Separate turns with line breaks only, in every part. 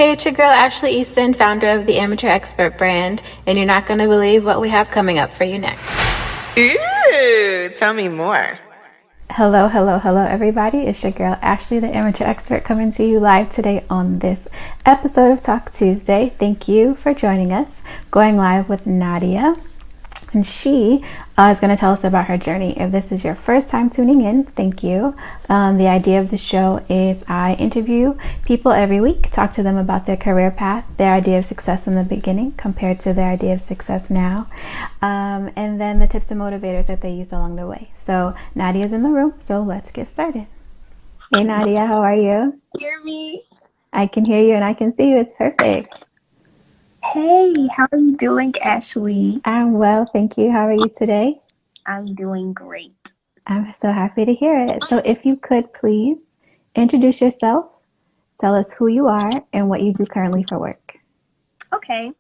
Hey, it's your girl Ashlee Eason, founder of the Amateur Expert brand, and you're not going to believe what we have coming up for you next.
Ooh, tell me more.
Hello, hello, hello, everybody. It's your girl Ashlee, the Amateur Expert, coming to you live today on this episode of Talk Tuesday. Thank you for joining us. Going live with Nadia, and she is going to tell us about her journey. If this is your first time tuning in, thank you. The idea of the show is I interview people every week, talk to them about their career path, their idea of success in the beginning compared to their idea of success now, and then the tips and motivators that they use along the way. So Nadia's in the room, so let's get started. Hey Nadia, how are you?
Hear me?
I can hear you and I can see you. It's perfect.
Hey, how are you doing, Ashlee?
I'm well, thank you. How are you today?
I'm doing great.
I'm so happy to hear it. So if you could please introduce yourself, tell us who you are and what you do currently for work.
Okay.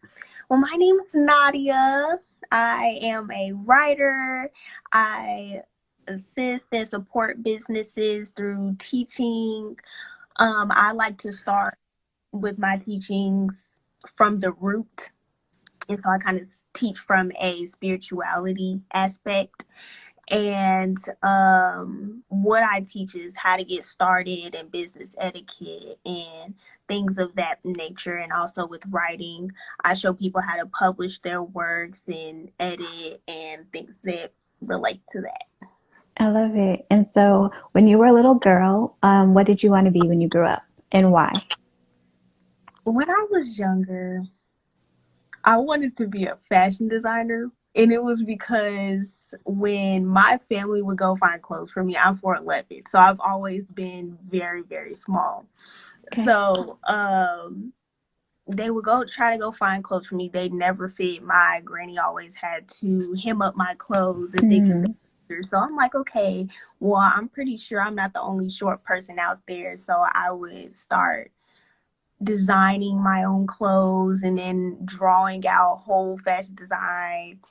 Well, my name is Nadia. I am a writer. I assist and support businesses through teaching. I like to start with my teachings from the root. And so I kind of teach from a spirituality aspect. And what I teach is how to get started in business etiquette and things of that nature. And also with writing, I show people how to publish their works and edit and things that relate to that.
I love it. And so when you were a little girl, what did you want to be when you grew up and why?
When I was younger, I wanted to be a fashion designer. And it was because when my family would go find clothes for me, I'm 4'11", so I've always been very, very small.
Okay.
So they would go try to go find clothes for me. They never fit. My granny always had to hem up my clothes and fix
Mm-hmm.
it. So I'm like, okay, well, I'm pretty sure I'm not the only short person out there. So I would start designing my own clothes and then drawing out whole fashion designs.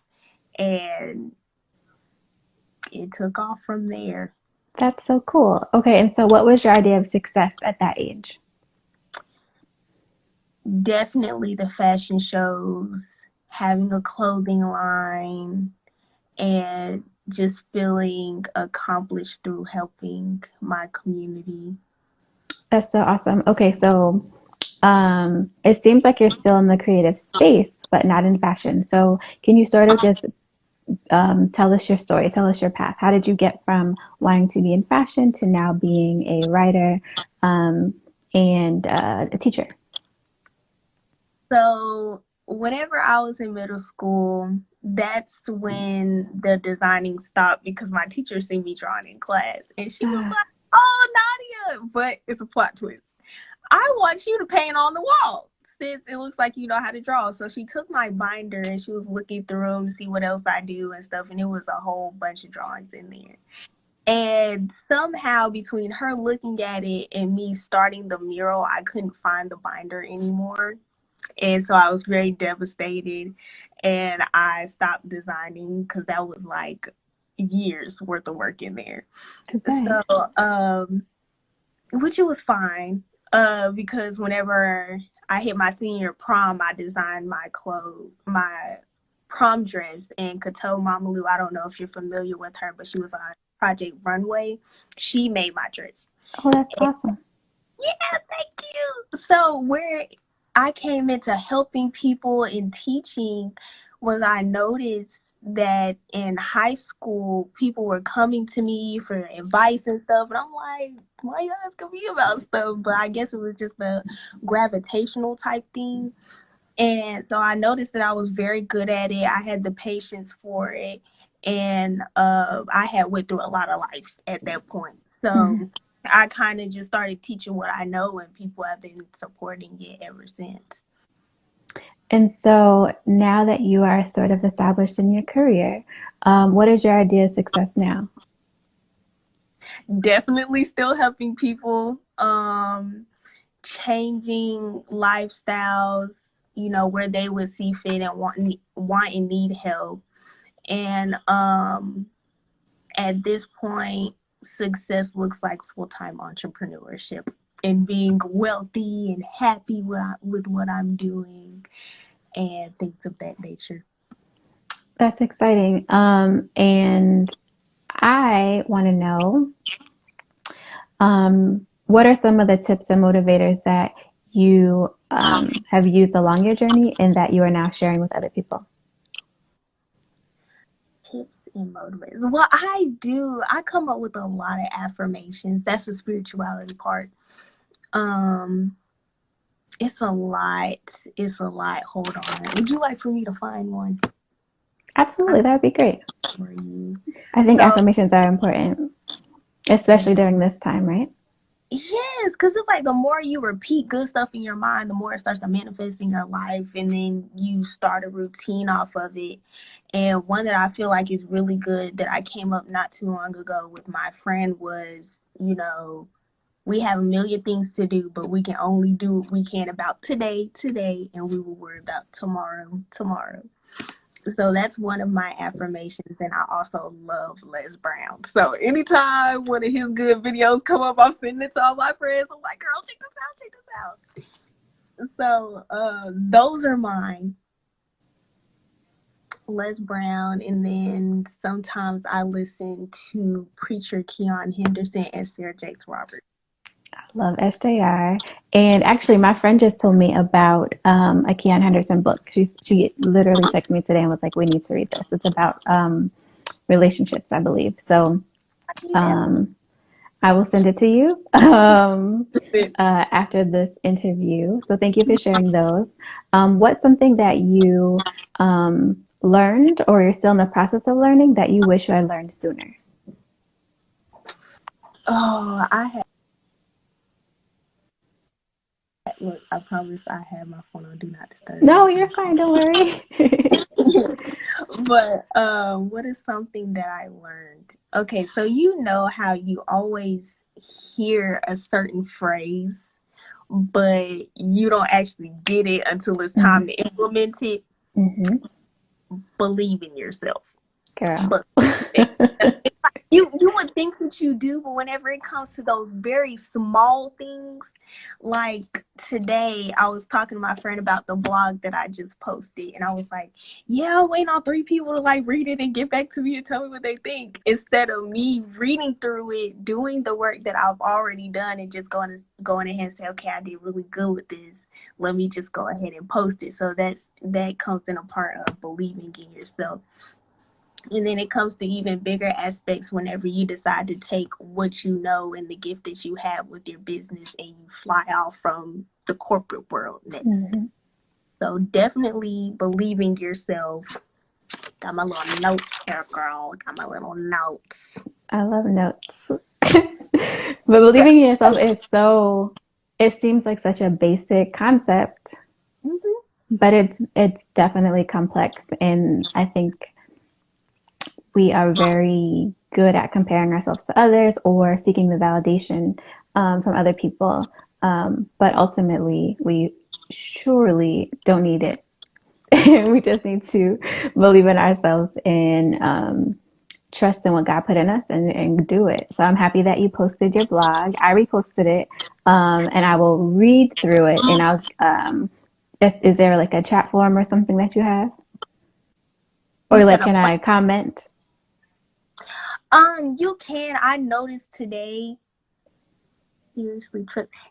And it took off from there.
That's so cool. Okay, and so what was your idea of success at that age?
Definitely the fashion shows, having a clothing line, and just feeling accomplished through helping my community.
That's so awesome. Okay, so it seems like you're still in the creative space, but not in fashion. So can you sort of just tell us your story, tell us your path. How did you get from wanting to be in fashion to now being a writer and a teacher?
So, whenever I was in middle school, that's when the designing stopped because my teacher seen me drawing in class and she was like, "Oh, Nadia," but it's a plot twist. "I want you to paint on the wall since it looks like you know how to draw." So she took my binder and she was looking through them to see what else I do and stuff. And it was a whole bunch of drawings in there. And somehow between her looking at it and me starting the mural, I couldn't find the binder anymore. And so I was very devastated and I stopped designing because that was like years worth of work in there.
Right.
So, which it was fine, because whenever I hit my senior prom, I designed my clothes, my prom dress, and Kato Mamalu. I don't know if you're familiar with her, but she was on Project Runway. She made my dress.
Oh, that's
And
awesome.
yeah, thank you. So where I came into helping people and teaching was I noticed that in high school people were coming to me for advice and stuff, and I'm like, why you asking me about stuff? But I guess it was just a gravitational type thing. And so I noticed that I was very good at it. I had the patience for it, and I had went through a lot of life at that point. So
Mhm.
I kind of just started teaching what I know, and people have been supporting it ever since.
And so now that you are sort of established in your career, what is your idea of success now?
Definitely still helping people, changing lifestyles, where they would see fit and want and need help. And at this point, success looks like full-time entrepreneurship. and being wealthy and happy with what I'm doing and things of that nature.
That's exciting. And I want to know, what are some of the tips and motivators that you have used along your journey and that you are now sharing with other people?
Tips and motivators. Well, I come up with a lot of affirmations. That's the spirituality part. It's a lot. It's a lot. Hold on. Would you like for me to find one
Absolutely, that would be great.
for you?
I think
So,
affirmations are important, especially during this time, right?
yes, because it's like the more you repeat good stuff in your mind, the more it starts to manifest in your life, and then you start a routine off of it. And one that I feel like is really good that I came up not too long ago with my friend was, we have a million things to do, but we can only do what we can about today, and we will worry about tomorrow. So that's one of my affirmations, and I also love Les Brown. So anytime one of his good videos come up, I'm sending it to all my friends. I'm like, girl, check this out. So those are mine. Les Brown, and then sometimes I listen to Preacher Keon Henderson and Sarah Jakes Roberts.
Love SJR. And actually, my friend just told me about a Keon Henderson book. She literally texted me today and was like, "We need to read this." It's about relationships, I believe. So I will send it to you after this interview. So thank you for sharing those. What's something that you learned or you're still in the process of learning that you wish you had learned sooner?
Oh, look, I promise I have my phone on Do Not Disturb.
No, you're fine. Don't worry.
But what is something that I learned? Okay, so you know how you always hear a certain phrase, but you don't actually get it until it's time to implement it.
Mm-hmm.
Believe in yourself.
Girl.
But you would think that you do, but whenever it comes to those very small things, like today I was talking to my friend about the blog that I just posted, and I was like, yeah, I'm waiting on 3 people to like read it and get back to me and tell me what they think, instead of me reading through it, doing the work that I've already done, and just going ahead and say, okay, I did really good with this, let me just go ahead and post it. So that comes in a part of believing in yourself. And then it comes to even bigger aspects whenever you decide to take what you know and the gift that you have with your business and you fly out from the corporate world next. Mm-hmm. So definitely believing yourself. Got my little notes here, girl. Got my little notes.
I love notes. But believing in yourself is it seems like such a basic concept, but it's definitely complex. And I think we are very good at comparing ourselves to others or seeking the validation from other people. But ultimately, we surely don't need it. We just need to believe in ourselves and trust in what God put in us and do it. So I'm happy that you posted your blog. I reposted it, and I will read through it. And I'll, is there like a chat form or something that you have? Or like, can I comment?
You can. I noticed today. Seriously,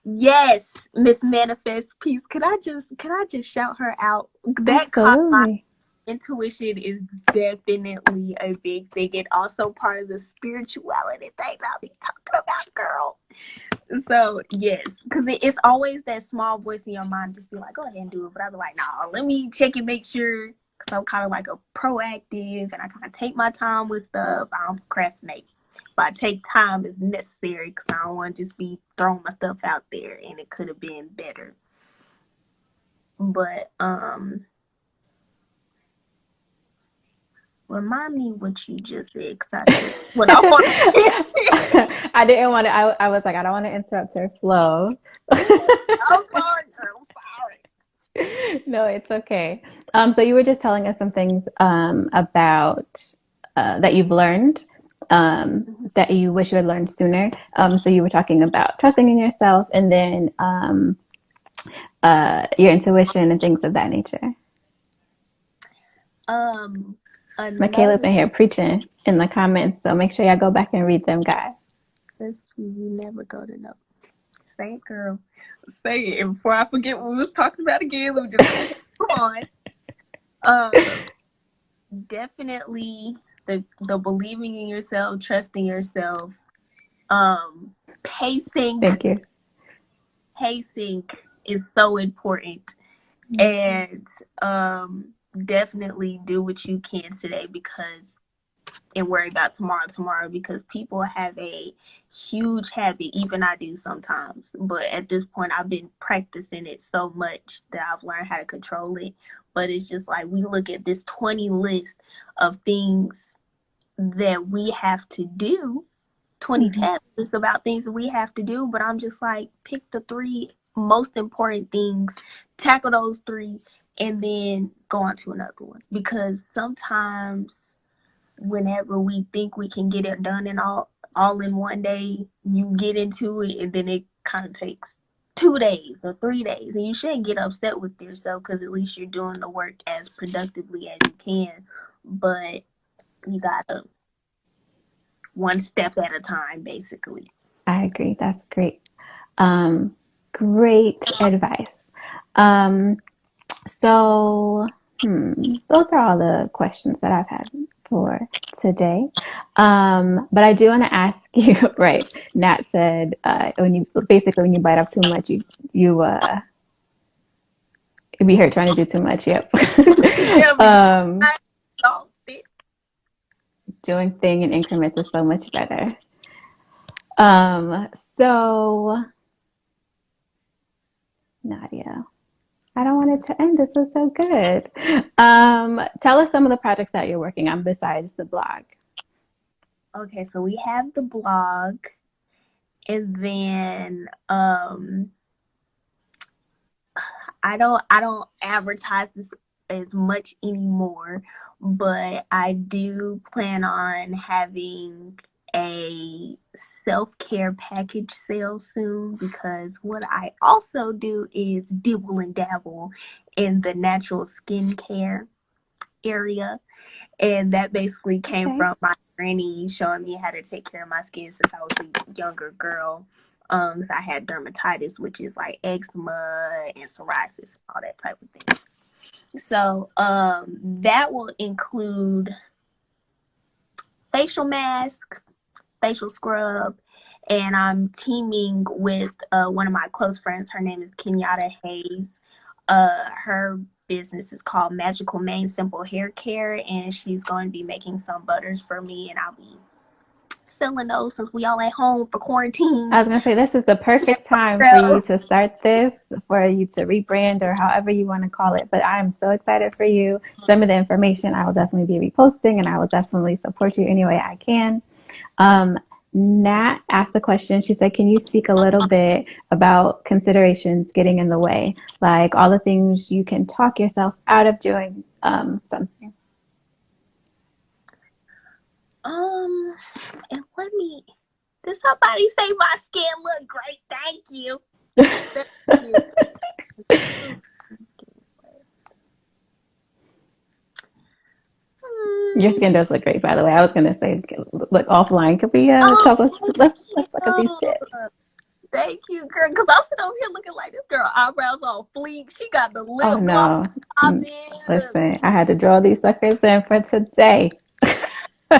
yes, Miss Manifest Peace. Can I just shout her out? That caught my intuition is definitely a big thing, and also part of the spirituality thing I'll be talking about, girl. So yes, because it's always that small voice in your mind just be like, go ahead and do it, but I'll be like, no, let me check and make sure, because I'm kind of like a proactive and I kind of take my time with stuff. I don't procrastinate, but I take time as necessary because I don't want to just be throwing my stuff out there and it could have been better. But remind me what you just said, because I said what I want to
I didn't want to. I was like, I don't want to interrupt her flow.
I'm sorry, girl. Sorry.
No, it's okay. So you were just telling us some things about that you've learned that you wish you had learned sooner? So you were talking about trusting in yourself, and then your intuition and things of that nature. Michaela's in
Another
here preaching in the comments, so make sure y'all go back and read them, guys.
Let's see, you never go to no. Say it, girl. Say it. And before I forget what we was talking about again, let me just come on. Definitely the believing in yourself, trusting yourself, pacing.
Thank you.
Pacing is so important. And definitely do what you can today and worry about tomorrow, because people have a huge habit, even I do sometimes, but at this point I've been practicing it so much that I've learned how to control it. But it's just like, we look at this 20 list of things that we have to do, 20 tasks is about things that we have to do, but I'm just like, pick the 3 most important things, tackle those 3, and then go on to another one. Because sometimes whenever we think we can get it done and all in one day, you get into it and then it kind of takes 2 days or 3 days, and you shouldn't get upset with yourself, because at least you're doing the work as productively as you can. But you gotta one step at a time, basically.
I agree. That's great. Great advice. So those are all the questions that I've had for today. But I do want to ask you, right? Nat said when you bite off too much, you be hurt trying to do too much. Yep. Doing thing in increments is so much better. So Nadia, I don't want it to end. This was so good. Tell us some of the projects that you're working on besides the blog.
Okay, so we have the blog, and then I don't advertise this as much anymore, but I do plan on having a self-care package sale soon, because what I also do is dibble and dabble in the natural skincare area. And that basically came from my granny showing me how to take care of my skin since I was a younger girl. So I had dermatitis, which is like eczema and psoriasis, all that type of things. So that will include facial mask, facial scrub, and I'm teaming with one of my close friends. Her name is Kenyatta Hayes. Her business is called Magical Mane Simple Hair Care, and she's going to be making some butters for me, and I'll be selling those since we all at home for quarantine.
I was going to say, this is the perfect time for you to start this, for you to rebrand, or however you want to call it. But I'm so excited for you. Some of the information I will definitely be reposting, and I will definitely support you any way I can. Nat asked the question. She said, can you speak a little bit about considerations getting in the way, like all the things you can talk yourself out of doing something?
And did somebody say my skin look great? Thank you.
Your skin does look great, by the way. I was going to say, look offline. Could we talk? Let's look at these tips.
Thank you, girl. Because I'm sitting over here looking like this girl eyebrows on fleek. She got the lip
Oh, no.
Listen,
I had to draw these suckers in for today.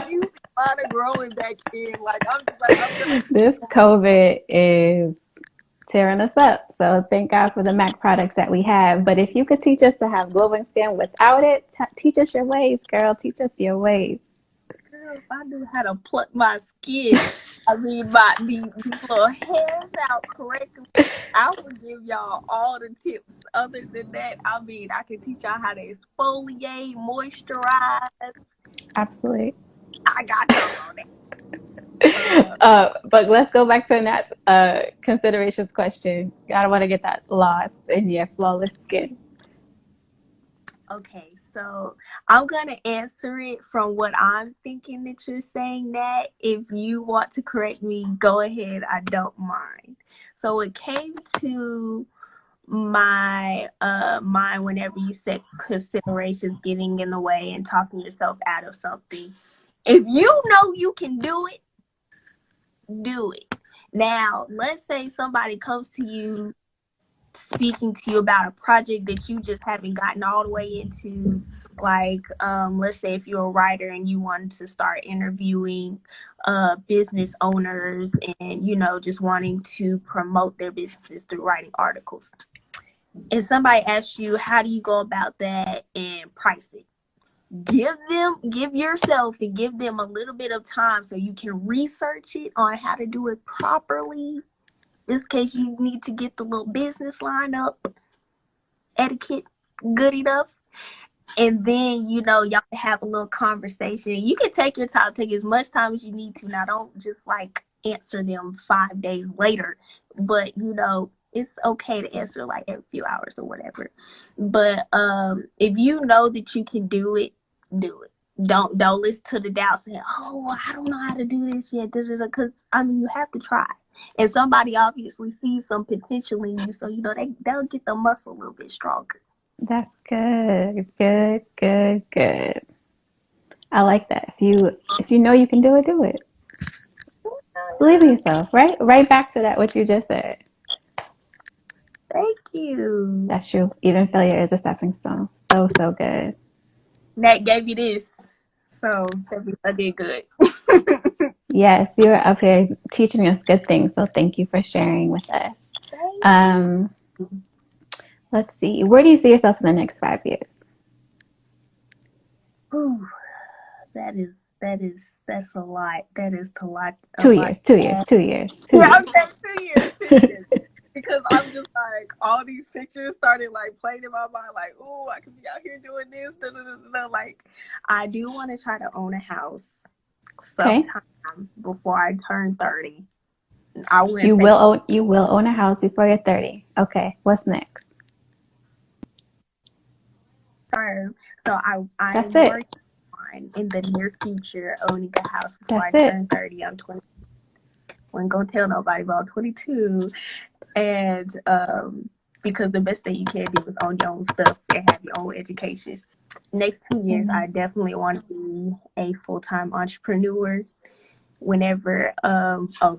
You started growing back in. Like, I'm just like,
this COVID is tearing us up. So thank God for the MAC products that we have. But if you could teach us to have glowing skin without it, teach us your ways, girl. Teach us your ways.
Girl, if I knew how to pluck my skin, these little hairs out correctly, I would give y'all all the tips. Other than that, I can teach y'all how to exfoliate, moisturize.
Absolutely.
I got y'all on that.
But let's go back to that considerations question. I don't want to get that lost in your flawless skin.
Okay, So I'm gonna answer it from what I'm thinking that you're saying. That if you want to correct me, go ahead. I don't mind. So it came to my mind whenever you said considerations getting in the way and talking yourself out of something. If you know you can do it, do it. Now, let's say somebody comes to you speaking to you about a project that you just haven't gotten all the way into. Like, let's say if you're a writer and you want to start interviewing business owners and, just wanting to promote their businesses through writing articles. And somebody asks you, how do you go about that and price it? Give yourself and give them a little bit of time so you can research it on how to do it properly. Just in case you need to get the little business line up, etiquette good enough. And then, y'all can have a little conversation. You can take your time, take as much time as you need to. Now, don't just like answer them 5 days later. But, it's okay to answer like every few hours or whatever. But if you know that you can do it, do it. Don't listen to the doubts and, oh, I don't know how to do this yet. Because, you have to try. And somebody obviously sees some potential in you. So, they'll get the muscle a little bit stronger.
That's good. Good, good, good. I like that. If you know you can do it, do it. Believe in yourself, right? Right back to that, what you just said.
Thank you.
That's true. Even failure is a stepping stone. So, so good.
That gave you this. So I did good.
Yes, you're up here teaching us good things. So thank you for sharing with us. Let's see. Where do you see yourself in the next 5 years?
Ooh, that's a lot. That is a lot.
2 years. 2 years. 2 years. 2
Yeah,
years.
okay, 2 years. 2 years. Because I'm just like, all these pictures started like playing in my mind, like, ooh, I could be out here doing this. Like, I do want to try to own a house sometime before I turn 30.
You will own a house before you're 30. Okay, what's next?
So I'm working on in the near future owning a house before I turn 30. I'm 20. I wasn't gonna tell nobody about 22. And because the best thing you can do is own your own stuff and have your own education. Next 2 years, I definitely want to be a full-time entrepreneur. Whenever,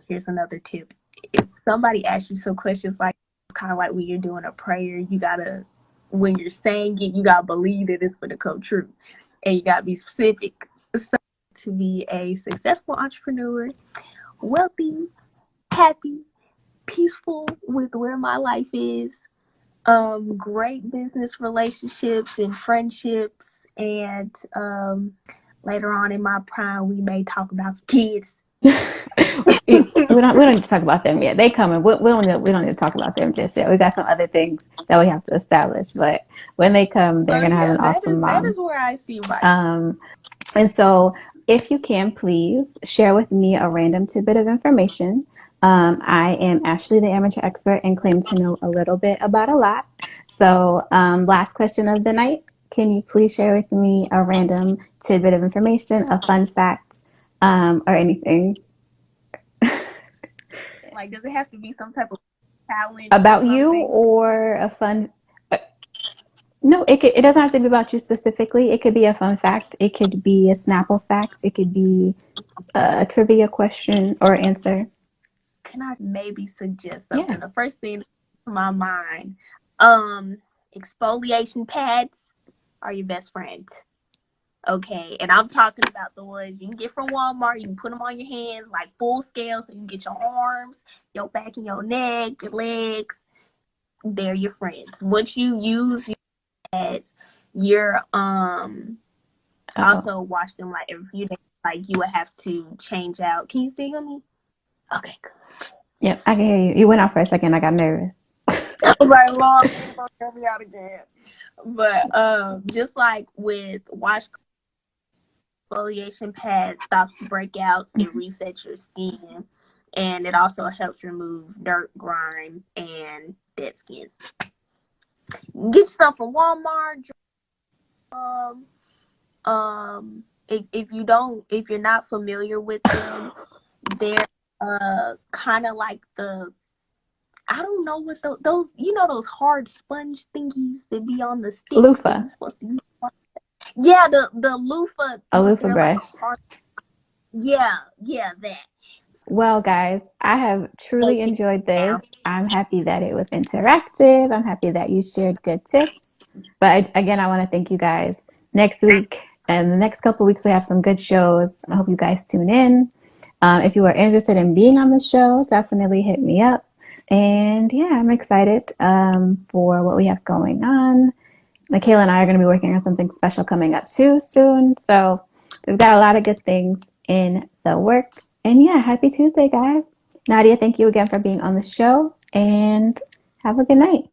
here's another tip. If somebody asks you some questions, like, it's kind of like when you're doing a prayer, when you're saying it, you gotta believe that it's going to come true. And you gotta be specific. So, to be a successful entrepreneur, wealthy, happy, peaceful with where my life is, great business relationships and friendships, and later on in my prime, we may talk about some kids.
we don't need to talk about them yet. They coming. We don't need to talk about them just yet. We got some other things that we have to establish. But when they come, they're gonna have an awesome mom.
That is where I see my.
And so, if you can, please share with me a random tidbit of information. I am Ashlee, the amateur expert, and claim to know a little bit about a lot. So, last question of the night. Can you please share with me a random tidbit of information, a fun fact, or anything?
Like, does it have to be some type of challenge
about you, or a fun? No, it doesn't have to be about you specifically. It could be a fun fact. It could be a Snapple fact. It could be a trivia question or answer.
Can I maybe suggest something?
Yes.
The first thing to my mind, exfoliation pads are your best friend. Okay, and I'm talking about the ones you can get from Walmart. You can put them on your hands like full scale, so you can get your arms, your back, and your neck, your legs. They're your friends. Once you use your pads, you're also wash them like every few days. Like, you would have to change out. Can you see me? Okay, good.
Yep, I can hear you. You went out for a second. I got nervous.
Right, Lord, don't get me out again. But just like with exfoliation pad, stops breakouts, it resets your skin, and it also helps remove dirt, grime, and dead skin. Get stuff from Walmart. If you're not familiar with them, they're kind of like I don't know what those those hard sponge thingies that be on the stick that
Loofah.
you're supposed to use. Yeah, the loofah,
A
but
loofah
they're like a
brush.
hard. Yeah, that.
Well, guys, I have truly
Make it
enjoyed
now.
this. I'm happy that it was interactive. I'm happy that you shared good tips. But again, I want to thank you guys. Next week and the next couple of weeks, we have some good shows. I hope you guys tune in. If you are interested in being on the show, definitely hit me up. And yeah, I'm excited for what we have going on. Michaela and I are going to be working on something special coming up too soon. So we've got a lot of good things in the work. And yeah, happy Tuesday, guys. Nadia, thank you again for being on the show and have a good night.